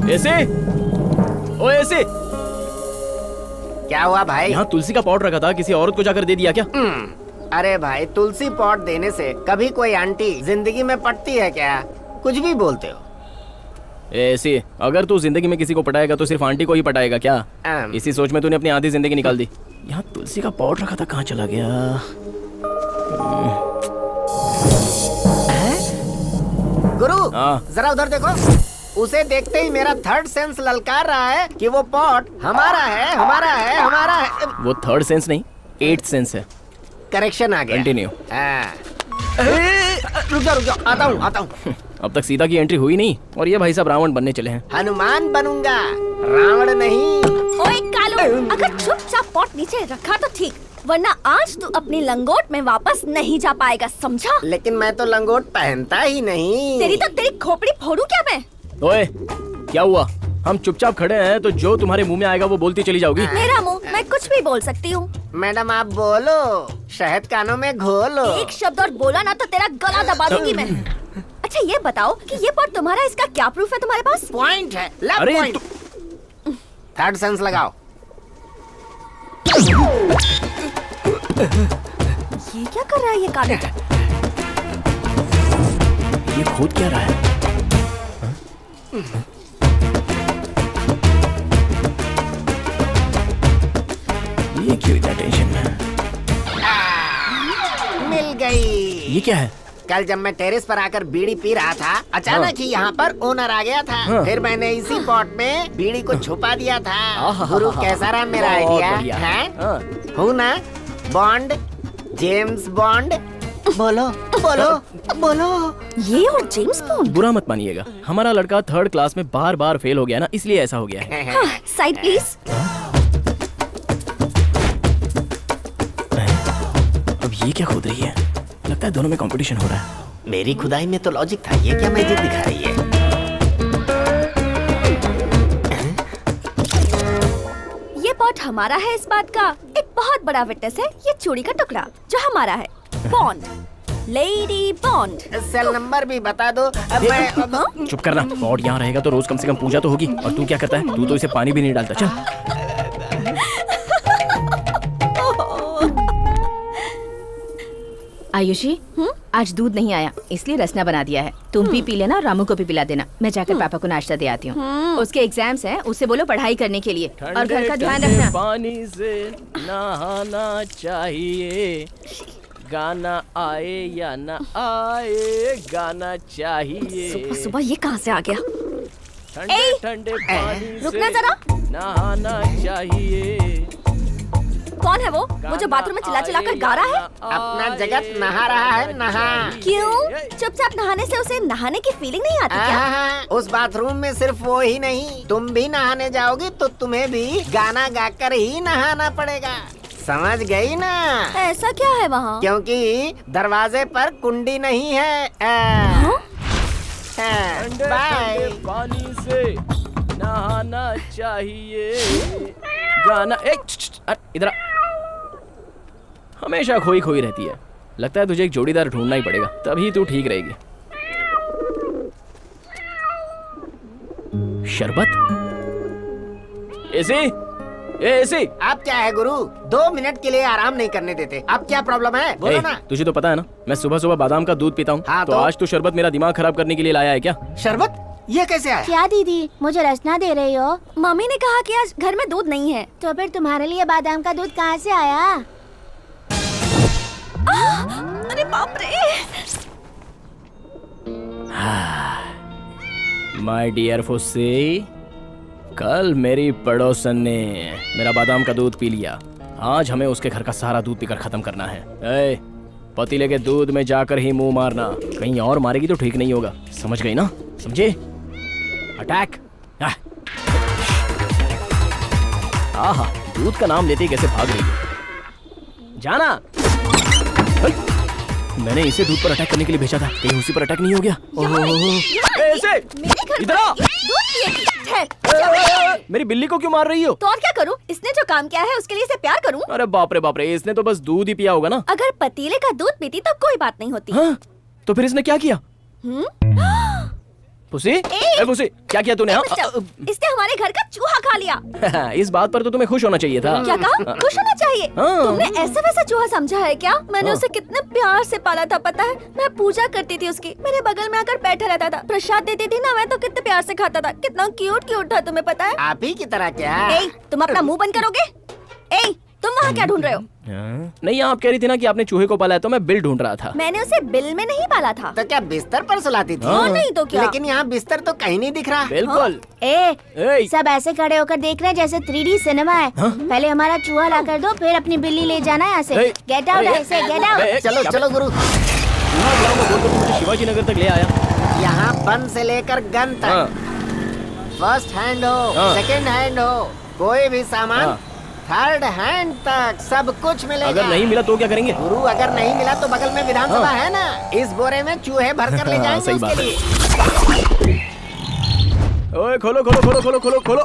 ऐसे ओ ऐसे क्या हुआ भाई? यहाँ तुलसी का पॉट रखा था, किसी औरत को जाकर दे दिया क्या? अरे भाई, तुलसी पॉट देने से कभी कोई आंटी जिंदगी में पटती है क्या? कुछ भी बोलते हो। ऐसे अगर तू जिंदगी में किसी को पटाएगा तो सिर्फ आंटी को ही पटाएगा क्या? इसी सोच में तूने अपनी आधी जिंदगी निकाल दी। यहाँ तुलसी का पॉट रखा था, कहाँ चला गया? गुरु, हाँ। जरा उधर देखो। उसे देखते ही मेरा थर्ड सेंस ललकार रहा है कि वो पॉट हमारा है, हमारा है, हमारा है। वो थर्ड सेंस नहीं, एट्थ सेंस है। करेक्शन आ गया। कंटिन्यू। रुक जाओ, आता हूँ। अब तक सीता की एंट्री हुई नहीं और ये भाई साहब रावण बनने चले हैं। हनुमान बनूंगा, रावण नहीं। ओए कालू, अगर चुपचाप पॉट नीचे रखा तो ठीक, वरना आज तू अपनी लंगोट में वापस नहीं जा पाएगा, समझा? लेकिन मैं तो लंगोट पहनता ही नहीं। तेरी खोपड़ी फोड़ू क्या मैं? ओए, क्या हुआ? हम चुपचाप खड़े हैं तो जो तुम्हारे मुंह में आएगा वो बोलती चली जाओगी। मेरा मुंह, मैं कुछ भी बोल सकती हूँ। मैडम आप बोलो, शहद कानों में घोलो। एक शब्द और बोला ना तो तेरा गला दबा दूंगी मैं। अच्छा ये बताओ कि ये पॉट तुम्हारा, इसका क्या प्रूफ है तुम्हारे पास? पॉइंट है, लेफ्ट अरे पॉइंट। थर्ड सेंस लगाओ। ये क्या कर रहा है ये कालू? ये खोद क्या रहा है? ये क्यों इतना टेंशन में? मिल गई। ये क्या है? कल जब मैं टेरेस पर आकर बीड़ी पी रहा था, अचानक ही यहाँ पर ओनर आ गया था। फिर मैंने इसी पॉट में बीड़ी को छुपा दिया था। गुरु कैसा रहा मेरा आइडिया? है हूँ ना बॉन्ड, जेम्स बॉन्ड। बोलो बोलो बोलो। ये और जेम्स बॉन्ड? बुरा मत मानिएगा, हमारा लड़का थर्ड क्लास में बार बार फेल हो गया ना, इसलिए ऐसा हो गया है। Side please. अब ये क्या खोद रही है? लगता है दोनों में कंपटीशन हो रहा है। मेरी खुदाई में तो लॉजिक था, ये क्या मैजिक दिखा रही है? ये पॉट हमारा है, इस बात का एक बहुत बड़ा विटनेस है ये चूड़ी का टुकड़ा जो हमारा है। Bond, lady bond. Cell number भी बता दो। अब मैं चुप करना, पॉट यहाँ रहेगा तो रोज कम से कम पूजा तो होगी। और तू क्या करता है? तू तो इसे पानी भी नहीं डालता। चल। आयुषी, आज दूध नहीं आया इसलिए रसना बना दिया है। तुम भी पी लेना और रामू को भी पिला देना। मैं जाकर पापा को नाश्ता दे आती हूँ। उसके एग्जाम्स हैं, उससे बोलो पढ़ाई करने के लिए और घर का ध्यान रखना। पानी से नहाना चाहिए, गाना आए या ना आए, गाना चाहिए। सुबह सुबह ये कहाँ से आ गया? ठंडे ठंडे पानी रुकना से जरा। नहाना चाहिए। कौन है वो जो बाथरूम में चिल्ला चिल्ला कर गा रहा है? अपना जगत नहा रहा है, नहा। क्यों? चुपचाप नहाने से उसे नहाने की फीलिंग नहीं आती क्या? उस बाथरूम में सिर्फ वो ही नहीं, तुम भी नहाने जाओगी तो तुम्हें भी गाना गाकर ही नहाना पड़ेगा। समझ गई ना? ऐसा क्या है वहाँ? क्योंकि दरवाजे पर कुंडी नहीं है। ठंडे बाय। पानी से नहाना चाहिए, गाना। इधर हमेशा खोई खोई रहती है। लगता है तुझे एक जोड़ीदार ढूंढना ही पड़ेगा, तभी तू ठीक रहेगी। शरबत? ऐसे आप क्या है गुरु, 2 मिनट के लिए आराम नहीं करने देते। अब क्या प्रॉब्लम है बोलो ना। तुझे तो पता है ना, मैं सुबह सुबह बादाम का दूध पीता हूँ। हाँ, तो तो? आज तू शरबत मेरा दिमाग खराब करने के लिए लाया है क्या? शरबत? ये कैसे आया? क्या दीदी, मुझे रसना दे रही हो? मम्मी ने कहा कि आज घर में दूध नहीं है। तो फिर तुम्हारे लिए बादाम का दूध कहाँ से आया? अरे बाप रे! माय डियर फुस्सी, कल मेरी पड़ोसन ने मेरा बादाम का दूध पी लिया। आज हमें उसके घर का सारा दूध पीकर खत्म करना है। ए, पतीले के दूध में जाकर ही मुंह मारना, कहीं और मारेगी तो ठीक नहीं होगा। समझ गई ना? समझे? अटैक! आहा, दूध का नाम लेते ही कैसे भाग रही है। जाना। मैंने इसे दूध पर अटैक करने के लिए भेजा था, कहीं उसी पर अटैक नहीं हो गया? ऐसे इधर आ। मेरी बिल्ली को क्यों मार रही हो? तो और क्या करूं? इसने जो काम किया है उसके लिए इसे प्यार करूं? अरे बाप रे, इसने तो बस दूध ही पिया होगा ना। अगर पतीले का दूध पीती तो कोई बात नहीं होती। हाँ? तो फिर इसने क्या किया? पुसी, ए पुसी, क्या किया तूने? इसने हमारे घर का चूहा खा लिया। इस बात पर तो तुम्हें खुश होना चाहिए था। क्या कहा? खुश होना चाहिए? तुमने ऐसा वैसा चूहा समझा है क्या? मैंने उसे कितने प्यार से पाला था, पता है? मैं पूजा करती थी उसकी, मेरे बगल में आकर बैठा रहता था, प्रसाद देती थी ना, मैं तो कितने प्यार से खाता था। कितना क्यूट क्यूट था, तुम्हें पता है? आप ही की तरह क्या? तुम अपना मुंह बंद करोगे? तुम वहाँ क्या ढूंढ रहे हो? नहीं, आप कह रही थी ना कि आपने चूहे को पाला है, तो मैं बिल ढूंढ रहा था। मैंने उसे बिल में नहीं पाला था। तो क्या बिस्तर पर सुलाती थी? नहीं तो क्या? लेकिन यहाँ बिस्तर तो कहीं नहीं दिख रहा। बिल्कुल। सब ऐसे खड़े होकर देख रहे हैं जैसे 3D सिनेमा है। पहले हमारा चूहा ला कर दो, फिर अपनी बिल्ली ले जाना यहाँ से। गेट आउट ऐसे, गेट आउट। चलो चलो गुरु। शिवाजी नगर तक ले आया। यहाँ बन से लेकर गन तक फर्स्ट हैंड हो, सेकंड हैंड हो, कोई भी सामान थर्ड हैंड तक सब कुछ मिलेगा। अगर नहीं मिला तो क्या करेंगे? गुरु, अगर नहीं मिला तो बगल में विधानसभा है ना, इस बोरे में चूहे भर कर ले जाएंगे सही उसके बात लिए। ओए खोलो खोलो खोलो खोलो खोलो खोलो।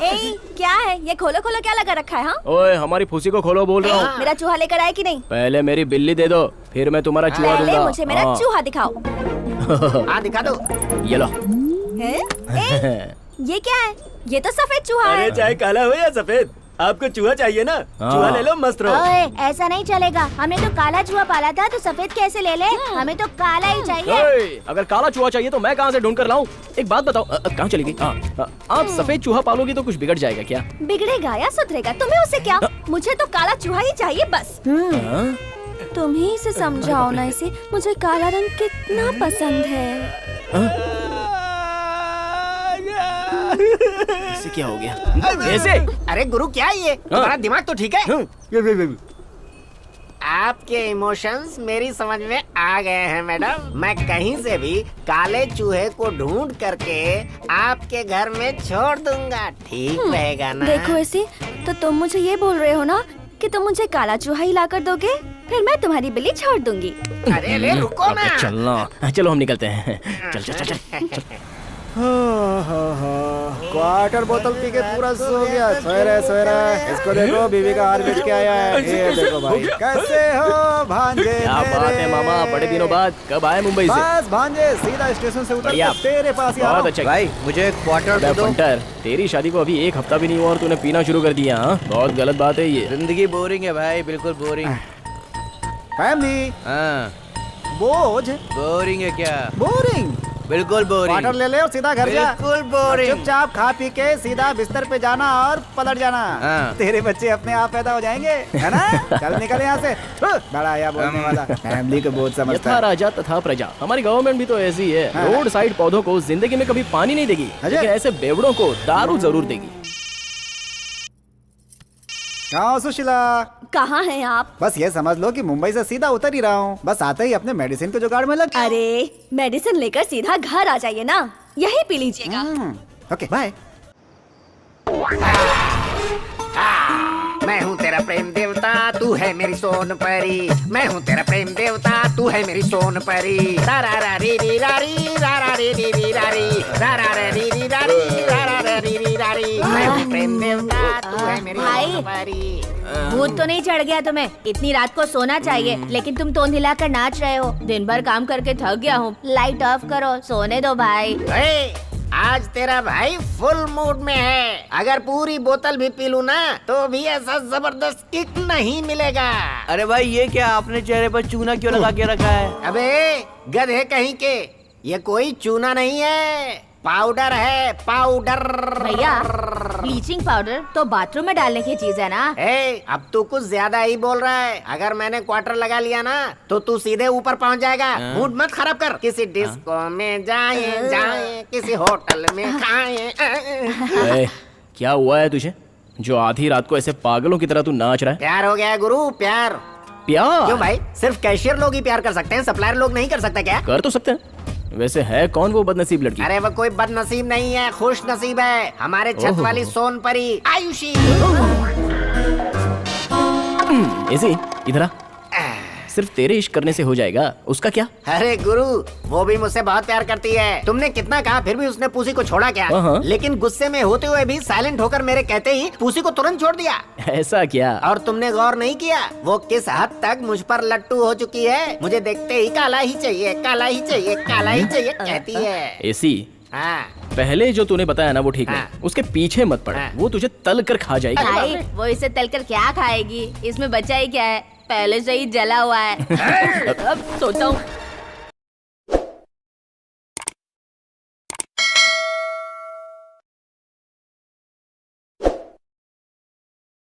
क्या है ये? खोलो खोलो क्या लगा रखा है? हाँ, ओए हमारी फूसी को खोलो बोल रहा हूँ। मेरा चूहा लेकर आए कि नहीं? पहले मेरी बिल्ली दे दो, फिर मैं तुम्हारा चूहा पहले दूंगा। मुझे मेरा चूहा दिखाओ। हाँ दिखा दो। ये लो। ये क्या है? ये तो सफेद चूहा है। चाहे काला हो या सफेद, आपको चूहा चाहिए ना? चूहा ले लो, मस्त रहो। ओए, ऐसा नहीं चलेगा। हमने तो काला चूहा पाला था, तो सफेद कैसे ले ले? हमें तो काला ही चाहिए। ओए, अगर काला चूहा चाहिए तो मैं कहाँ से ढूंढ कर लाऊं? एक बात बताओ, कहाँ चली गई? आप सफेद चूहा पालोगी तो कुछ बिगड़ जाएगा क्या? बिगड़ेगा या सुधरेगा? तुम्हें उससे क्या? मुझे तो काला चूहा ही चाहिए बस। तुम ही इसे समझाओ ना इसे, मुझे काला रंग कितना पसंद है। इसे क्या हो गया? ऐसे? अरे गुरु क्या है ये? तुम्हारा दिमाग तो ठीक है? आपके इमोशंस मेरी समझ में आ गए हैं मैडम। मैं कहीं से भी काले चूहे को ढूंढ करके आपके घर में छोड़ दूंगा, ठीक रहेगा ना? देखो ऐसे, तो तुम मुझे ये बोल रहे हो ना कि तुम मुझे काला चूहा ही ला कर दोगे, फिर मैं तुम्हारी बिल्ली छोड़ दूंगी। अरे ले रुको ना। चलना, चलो हम निकलते हैं। चल चल चल चल। क्वार्टर बोतल पी के पूरा सो गया। सवेरा इसको देखो, बीवी का हार बेच के आया है। ये देखो भाई, कैसे हो भांजे? क्या बात है मामा, बड़े दिनों बाद कब आए मुंबई से? बस भांजे, सीधा स्टेशन से उतर के तेरे पास ही आ रहा हूं। बहुत अच्छा भाई, मुझे क्वार्टर दे दो। फंटर, तेरी शादी को अभी एक हफ्ता भी नहीं हुआ और तूने पीना शुरू कर दिया। हाँ, बहुत गलत बात है ये। जिंदगी बोरिंग है भाई, बिल्कुल बोरिंग। फैमिली हाँ, बोझ बोरिंग है क्या? बोरिंग। बिल्कुल बोरिंग। क्वार्टर ले ले और सीधा घर जा। बिल्कुल बोरिंग। चुपचाप खा पी के सीधा बिस्तर पे जाना और पलट जाना। हाँ। तेरे बच्चे अपने आप पैदा हो जाएंगे, है ना? चल निकल यहाँ से। बड़ा आया बोलने वाला, फैमिली को बहुत समझता यथा है। राजा तथा प्रजा। हमारी गवर्नमेंट भी तो ऐसी है। हाँ। रोड साइड पौधों को जिंदगी में कभी पानी नहीं देगी, लेकिन ऐसे बेवड़ों को दारू जरूर देगी। कहाँ हो सुशीला? कहाँ हैं आप? बस ये समझ लो कि मुंबई से सीधा उतर ही रहा हूँ। बस आते ही अपने मेडिसिन के जुगाड़ में लग। अरे मेडिसिन लेकर सीधा घर आ जाइए ना, यही पी लीजिएगा। Okay bye. मैं हूँ तेरा प्रेम देवता, तू है मेरी सोन परी। मैं हूँ तेरा प्रेम देवता, तू है मेरी सोन परी। रा रा रा री री रा री, रा रा री री री रा री, रा रा रा री री रा री, रा रा रा री री रा री। मैं हूँ प्रेम देवता, तू है मेरी सोन परी। भूत तो नहीं चढ़ गया तुम्हें? इतनी रात को सोना चाहिए, लेकिन तुम तोंद हिलाकर नाच रहे हो। दिन भर काम करके थक गया हूँ, लाइट ऑफ करो, सोने दो भाई। आज तेरा भाई फुल मूड में है। अगर पूरी बोतल भी पी लूं ना तो भी ऐसा जबरदस्त किक नहीं मिलेगा। अरे भाई, ये क्या आपने चेहरे पर चूना क्यों लगा के रखा है? अबे गधे कहीं के, ये कोई चूना नहीं है, पाउडर है, पाउडर। भैया, ब्लीचिंग पाउडर तो बाथरूम में डालने की चीज है ना? अब तू कुछ ज्यादा ही बोल रहा है। अगर मैंने क्वार्टर लगा लिया ना तो तू सीधे ऊपर पहुंच जाएगा। मूड मत खराब कर। किसी डिस्को में जाए, किसी होटल में खाए। क्या हुआ है तुझे जो आधी रात को ऐसे पागलों की तरह तू नाच रहा है? प्यार हो गया है गुरु, प्यार। प्यार? क्यों भाई, सिर्फ कैशियर लोग ही प्यार कर सकते हैं, सप्लायर लोग नहीं कर सकते क्या? कर तो सकते हैं। वैसे है कौन वो बदनसीब लड़की? अरे वो कोई बदनसीब नहीं है, खुश नसीब है। हमारे छत वाली सोन परी आयुषी। इसी इधर आ। सिर्फ तेरे इश्क करने से हो जाएगा, उसका क्या? अरे गुरु, वो भी मुझसे बहुत प्यार करती है। तुमने कितना कहा फिर भी उसने पूसी को छोड़ा क्या? हाँ। लेकिन गुस्से में होते हुए भी साइलेंट होकर मेरे कहते ही पूसी को तुरंत छोड़ दिया। ऐसा क्या? और तुमने गौर नहीं किया वो किस हद तक मुझ पर लट्टू हो चुकी है? मुझे देखते ही काला ही चाहिए, काला ही चाहिए, काला ही चाहिए कहती है। एसी, हाँ। पहले जो तूने बताया ना वो ठीक है, हाँ। उसके पीछे मत पड़, हाँ। वो तुझे तल कर खा जाएगी। भाई वो इसे तलकर क्या खाएगी? इसमें बचा ही क्या है? पहले से ही जला हुआ है। अब सोता हूँ